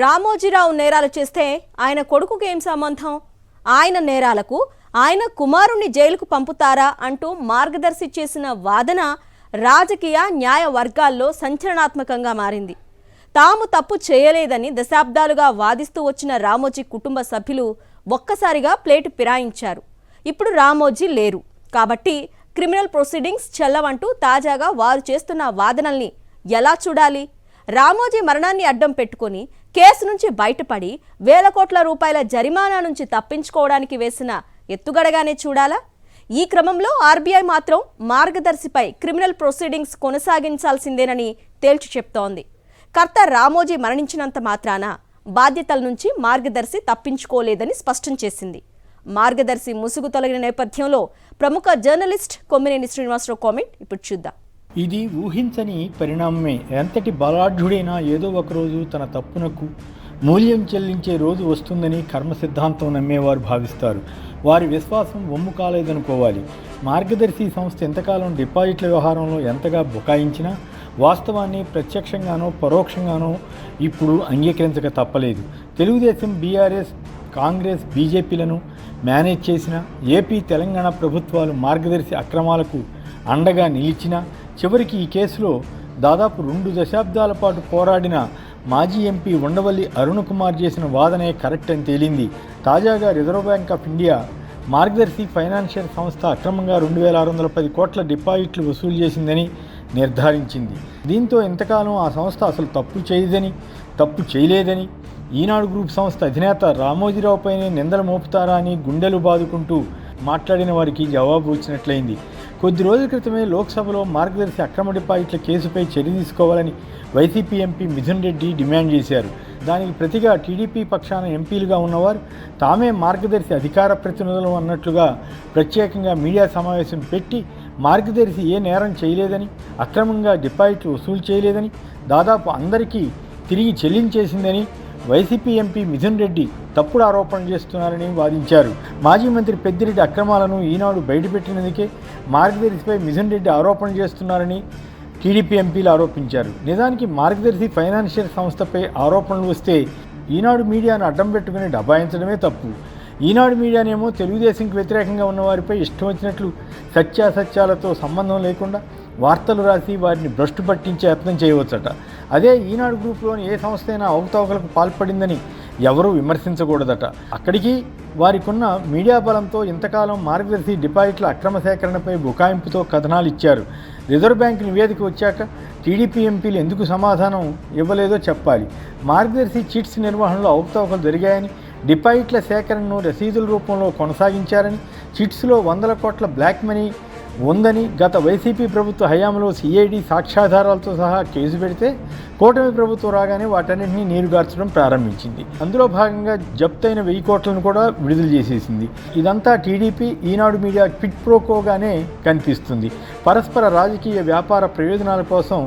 రామోజీరావు నేరాలు చేస్తే ఆయన కొడుకుకి ఏం సంబంధం? ఆయన నేరాలకు ఆయన కుమారుణ్ణి జైలుకు పంపుతారా అంటూ మార్గదర్శి చేసిన వాదన రాజకీయ న్యాయ వర్గాల్లో సంచలనాత్మకంగా మారింది. తాము తప్పు చేయలేదని దశాబ్దాలుగా వాదిస్తూ వచ్చిన రామోజీ కుటుంబ సభ్యులు ఒక్కసారిగా ప్లేటు ఫిరాయించారు. ఇప్పుడు రామోజీ లేరు కాబట్టి క్రిమినల్ ప్రొసీడింగ్స్ చెల్లవంటూ తాజాగా వారు చేస్తున్న వాదనల్ని ఎలా చూడాలి? రామోజీ మరణాన్ని అడ్డం పెట్టుకొని కేసు నుంచి బయటపడి వేల కోట్ల రూపాయల జరిమానా నుంచి తప్పించుకోవడానికి వేసిన ఎత్తుగడగానే చూడాలా? ఈ క్రమంలో ఆర్బీఐ మాత్రం మార్గదర్శిపై క్రిమినల్ ప్రొసీడింగ్స్ కొనసాగించాల్సిందేనని తేల్చి చెప్తోంది. కర్త రామోజీ మరణించినంత మాత్రాన బాధ్యతల నుంచి మార్గదర్శి తప్పించుకోలేదని స్పష్టం చేసింది. మార్గదర్శి ముసుగు తొలగిన నేపథ్యంలో ప్రముఖ జర్నలిస్ట్ కొమ్మినేని శ్రీనివాసరావు కామెంట్ ఇప్పుడు చూద్దాం. ఇది ఊహించని పరిణామమే. ఎంతటి బలాఢ్యుడైనా ఏదో ఒకరోజు తన తప్పునకు మూల్యం చెల్లించే రోజు వస్తుందని కర్మ సిద్ధాంతం నమ్మేవారు భావిస్తారు. వారి విశ్వాసం వమ్ము కాలేదనుకోవాలి. మార్గదర్శి సంస్థ ఎంతకాలం డిపాజిట్ల వ్యవహారంలో ఎంతగా బుకాయించినా వాస్తవాన్ని ప్రత్యక్షంగానో పరోక్షంగానో ఇప్పుడు అంగీకరించక తప్పలేదు. తెలుగుదేశం, బీఆర్ఎస్, కాంగ్రెస్, బీజేపీలను మేనేజ్ చేసిన ఏపీ, తెలంగాణ ప్రభుత్వాలు మార్గదర్శి అక్రమాలకు అండగా నిలిచిన చివరికి ఈ కేసులో దాదాపు 2 దశాబ్దాల పాటు పోరాడిన మాజీ ఎంపీ ఉండవల్లి అరుణ్ కుమార్ చేసిన వాదనే కరెక్ట్ అని తేలింది. తాజాగా reserve bank of India Margadarsi financial సంస్థ అక్రమంగా 2610 కోట్ల డిపాజిట్లు వసూలు చేసిందని నిర్ధారించింది. దీంతో ఇంతకాలం ఆ సంస్థ అసలు తప్పు చేయలేదని ఈనాడు గ్రూప్ సంస్థ అధినేత రామోజీరావుపైనే నిందలు మోపుతారా అని గుండెలు బాదుకుంటూ మాట్లాడిన వారికి జవాబు వచ్చినట్లయింది. కొద్ది రోజుల క్రితమే లోక్సభలో మార్గదర్శి అక్రమ డిపాజిట్ల కేసుపై చర్య తీసుకోవాలని YCP MP Mithun Reddy demand చేశారు. దానికి ప్రతిగా టీడీపీ పక్షాన ఎంపీలుగా ఉన్నవారు తామే మార్గదర్శి అధికార ప్రతినిధులు అన్నట్లుగా ప్రత్యేకంగా మీడియా సమావేశం పెట్టి మార్గదర్శి ఏ నేరం చేయలేదని, అక్రమంగా డిపాజిట్లు వసూలు చేయలేదని, దాదాపు అందరికీ తిరిగి చెల్లించేసిందని వైసీపీ ఎంపీ మిథున్ రెడ్డి తప్పుడు ఆరోపణలు చేస్తున్నారని వాదించారు. మాజీ మంత్రి పెద్దిరెడ్డి అక్రమాలను ఈనాడు బయటపెట్టినందుకే మార్గదర్శిపై మిథున్ రెడ్డి ఆరోపణలు చేస్తున్నారని టీడీపీ ఎంపీలు ఆరోపించారు. నిజానికి మార్గదర్శి ఫైనాన్షియల్ సంస్థపై ఆరోపణలు వస్తే ఈనాడు మీడియాను అడ్డం పెట్టుకుని డబాయించడమే తప్పు. ఈనాడు మీడియానేమో తెలుగుదేశంకి వ్యతిరేకంగా ఉన్నవారిపై ఇష్టం వచ్చినట్లు సత్యాసత్యాలతో సంబంధం లేకుండా వార్తలు రాసి వారిని భ్రష్టు పట్టించే యత్నం చేయవచ్చట. అదే ఈనాడు గ్రూప్లోని ఏ సంస్థ అయినా అవకతవకలకు పాల్పడిందని ఎవరూ విమర్శించకూడదట. అక్కడికి వారికున్న మీడియా బలంతో ఇంతకాలం మార్గదర్శి డిపాజిట్ల అక్రమ సేకరణపై బుకాయింపుతో కథనాలు ఇచ్చారు. రిజర్వ్ బ్యాంక్ నివేదిక వచ్చాక టీడీపీ ఎంపీలు ఎందుకు సమాధానం ఇవ్వలేదో చెప్పాలి. మార్గదర్శి చిట్స్ నిర్వహణలో అవకతవకలు జరిగాయని, డిపాజిట్ల సేకరణను రసీదుల రూపంలో కొనసాగించారని, చిట్స్లో 100 కోట్ల బ్లాక్ మనీ ఉందని గత వైసీపీ ప్రభుత్వ హయాంలో సిఐడి సాక్ష్యాధారాలతో సహా కేసు పెడితే కూటమి ప్రభుత్వం రాగానే వాటన్నింటినీ నీరుగార్చడం ప్రారంభించింది. అందులో భాగంగా జప్తైన 1000 కోట్లను కూడా విడుదల చేసేసింది. ఇదంతా టీడీపీ, ఈనాడు మీడియా క్విడ్ ప్రోకోగానే కనిపిస్తుంది. పరస్పర రాజకీయ వ్యాపార ప్రయోజనాల కోసం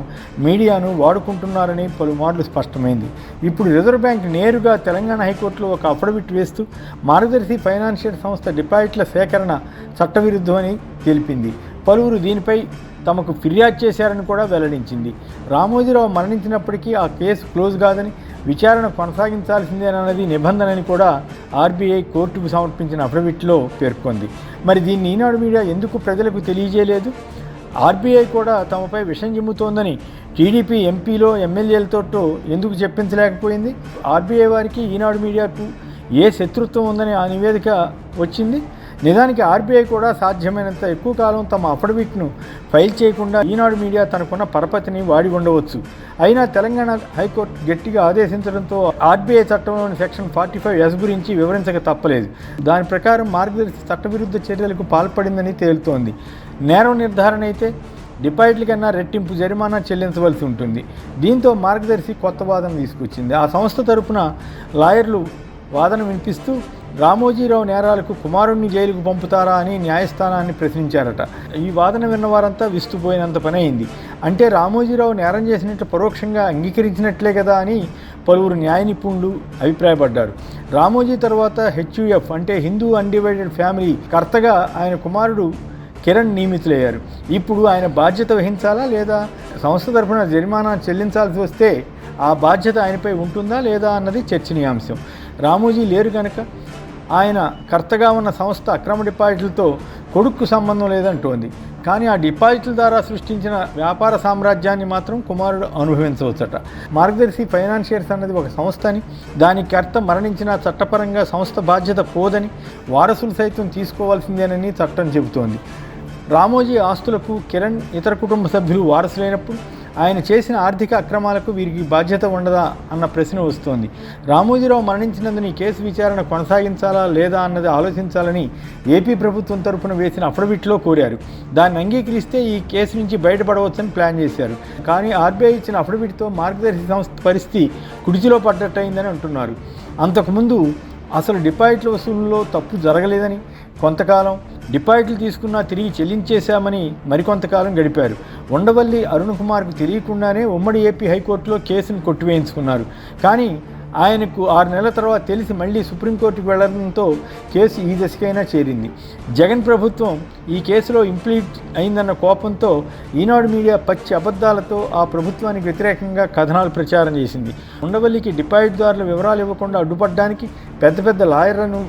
మీడియాను వాడుకుంటున్నారని పలుమార్లు స్పష్టమైంది. ఇప్పుడు రిజర్వ్ బ్యాంక్ నేరుగా తెలంగాణ హైకోర్టులో ఒక అఫిడవిట్ వేస్తూ మార్గదర్శి ఫైనాన్షియల్ సంస్థ డిపాజిట్ల సేకరణ చట్టవిరుద్ధమని తెలిపింది. పలువురు దీనిపై తమకు ఫిర్యాదు చేశారని కూడా వెల్లడించింది. రామోజీరావు మరణించినప్పటికీ ఆ కేసు క్లోజ్ కాదని, విచారణ కొనసాగించాల్సిందేనన్నది నిబంధనని కూడా ఆర్బీఐ కోర్టుకు సమర్పించిన అఫిడవిట్లో పేర్కొంది. మరి దీన్ని ఈనాడు మీడియా ఎందుకు ప్రజలకు తెలియజేయలేదు? ఆర్బీఐ కూడా తమపై విషం చిమ్ముతోందని టీడీపీ ఎంపీలో, ఎమ్మెల్యేలతో ఎందుకు చెప్పించలేకపోయింది? ఆర్బీఐ వారికి ఈనాడు మీడియాకు ఏ శత్రుత్వం ఉందని ఆ నివేదిక వచ్చింది? నిజానికి ఆర్బీఐ కూడా సాధ్యమైనంత ఎక్కువ కాలం తమ అఫిడవిట్ను ఫైల్ చేయకుండా ఈనాడు మీడియా తనకున్న పరపతిని వాడి ఉండవచ్చు. అయినా తెలంగాణ హైకోర్టు గట్టిగా ఆదేశించడంతో ఆర్బీఐ చట్టంలోని సెక్షన్ 45S గురించి వివరించక తప్పలేదు. దాని ప్రకారం మార్గదర్శి చట్టవిరుద్ధ చర్యలకు పాల్పడిందని తేలుతోంది. నేరం నిర్ధారణ అయితే డిపాజిట్ల కన్నా రెట్టింపు జరిమానా చెల్లించవలసి ఉంటుంది. దీంతో మార్గదర్శి కొత్త వాదన తీసుకొచ్చింది. ఆ సంస్థ తరపున లాయర్లు వాదన వినిపిస్తూ రామోజీరావు నేరాలకు కుమారుణ్ణి జైలుకు పంపుతారా అని న్యాయస్థానాన్ని ప్రశ్నించారట. ఈ వాదన విన్నవారంతా విస్తుపోయినంత పని అయింది. అంటే రామోజీరావు నేరం చేసినట్లు పరోక్షంగా అంగీకరించినట్లే కదా అని పలువురు న్యాయ నిపుణులు అభిప్రాయపడ్డారు. రామోజీ తర్వాత HUF అంటే హిందూ అన్డివైడెడ్ ఫ్యామిలీ కర్తగా ఆయన కుమారుడు కిరణ్ నియమితులయ్యారు. ఇప్పుడు ఆయన బాధ్యత వహించాలా లేదా? సంస్థ తరఫున జరిమానా చెల్లించాల్సి వస్తే ఆ బాధ్యత ఆయనపై ఉంటుందా లేదా అన్నది చర్చనీయాంశం. రామోజీ లేరు కనుక ఆయన కర్తగా ఉన్న సంస్థ అక్రమ డిపాజిట్లతో కొడుక్కు సంబంధం లేదంటోంది. కానీ ఆ డిపాజిట్ల ద్వారా సృష్టించిన వ్యాపార సామ్రాజ్యాన్ని మాత్రం కుమారుడు అనుభవించవచ్చట. మార్గదర్శి ఫైనాన్షియర్స్ అన్నది ఒక సంస్థ అని, దాని కర్త మరణించిన చట్టపరంగా సంస్థ బాధ్యత పోదని, వారసులు సైతం తీసుకోవాల్సిందేనని చట్టం చెబుతోంది. రామోజీ ఆస్తులకు కిరణ్ ఇతర కుటుంబ సభ్యులు వారసులైనప్పుడు ఆయన చేసిన ఆర్థిక అక్రమాలకు వీరికి బాధ్యత ఉండదా అన్న ప్రశ్న వస్తోంది. రామోజీరావు మరణించినందున ఈ కేసు విచారణ కొనసాగించాలా లేదా అన్నది ఆలోచించాలని ఏపీ ప్రభుత్వం తరపున వేసిన అఫిడవిట్లో కోరారు. దాన్ని అంగీకరిస్తే ఈ కేసు నుంచి బయటపడవచ్చని ప్లాన్ చేశారు. కానీ ఆర్బీఐ ఇచ్చిన అఫిడవిట్తో మార్గదర్శి సంస్థ పరిస్థితి కుడిచిలో పడ్డట్టయిందని అంటున్నారు. అంతకుముందు అసలు డిపాజిట్ల వసూలులో తప్పు జరగలేదని, కొంతకాలం డిపాజిట్లు తీసుకున్నా తిరిగి చెల్లించేశామని మరికొంతకాలం గడిపారు. ఉండవల్లి అరుణ్ కుమార్కు తెలియకుండానే ఉమ్మడి ఏపీ హైకోర్టులో కేసును కొట్టివేయించుకున్నారు. కానీ ఆయనకు 6 నెలల తర్వాత తెలిసి మళ్ళీ సుప్రీంకోర్టుకు వెళ్లడంతో కేసు ఈ దశకైనా చేరింది. జగన్ ప్రభుత్వం ఈ కేసులో ఇంప్లీట్ అయిందన్న కోపంతో ఈనాడు మీడియా పచ్చి అబద్ధాలతో ఆ ప్రభుత్వానికి వ్యతిరేకంగా కథనాలు ప్రచారం చేసింది. ఉండవల్లికి డిపాజిట్దారుల వివరాలు ఇవ్వకుండా అడ్డుపడడానికి పెద్ద పెద్ద లాయర్లను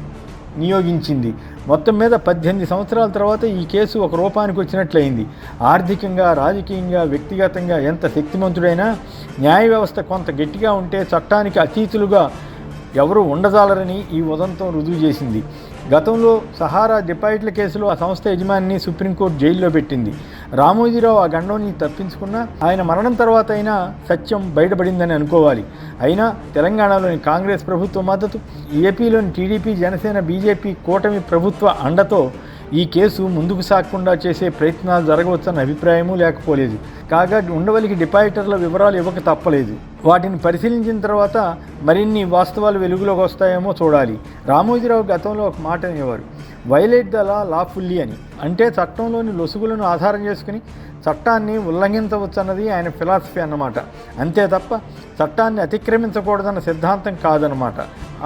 నియోగించింది. మొత్తం మీద 18 సంవత్సరాల తర్వాత ఈ కేసు ఒక రూపానికి వచ్చినట్లయింది. ఆర్థికంగా, రాజకీయంగా, వ్యక్తిగతంగా ఎంత శక్తిమంతుడైనా న్యాయ వ్యవస్థ కొంత గట్టిగా ఉంటే చట్టానికి అతీతులుగా ఎవరూ ఉండజాలరని ఈ ఉదంతం రుజువు చేసింది. గతంలో సహారా డిపాజిట్ల కేసులో ఆ సంస్థ యజమానిని సుప్రీంకోర్టు జైల్లో పెట్టింది. రామోజీరావు ఆ గండం నుంచి తప్పించుకున్నా ఆయన మరణం తర్వాత అయినా సత్యం బయటపడిందని అనుకోవాలి. అయినా తెలంగాణలోని కాంగ్రెస్ ప్రభుత్వ మద్దతు, ఏపీలోని టీడీపీ, జనసేన, బీజేపీ కూటమి ప్రభుత్వ అండతో ఈ కేసు ముందుకు సాగకుండా చేసే ప్రయత్నాలు జరగవచ్చన్న అభిప్రాయమూ లేకపోలేదు. కాగా ఉండవల్లికి డిపాజిటర్ల వివరాలు ఇవ్వక తప్పలేదు. వాటిని పరిశీలించిన తర్వాత మరిన్ని వాస్తవాలు వెలుగులోకి వస్తాయేమో చూడాలి. రామోజీరావు గతంలో ఒక మాట అనేవారు, వైలేట్ ద లా లాఫుల్లీ అని. అంటే చట్టంలోని లొసుగులను ఆధారం చేసుకుని చట్టాన్ని ఉల్లంఘించవచ్చన్నది ఆయన ఫిలాసఫీ అన్నమాట. అంతే తప్ప చట్టాన్ని అతిక్రమించకూడదన్న సిద్ధాంతం కాదన్నమాట.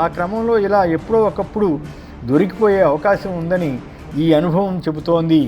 ఆ క్రమంలో ఇలా ఎప్పుడో ఒకప్పుడు దొరికిపోయే అవకాశం ఉందని ఈ అనుభవం చెబుతోంది.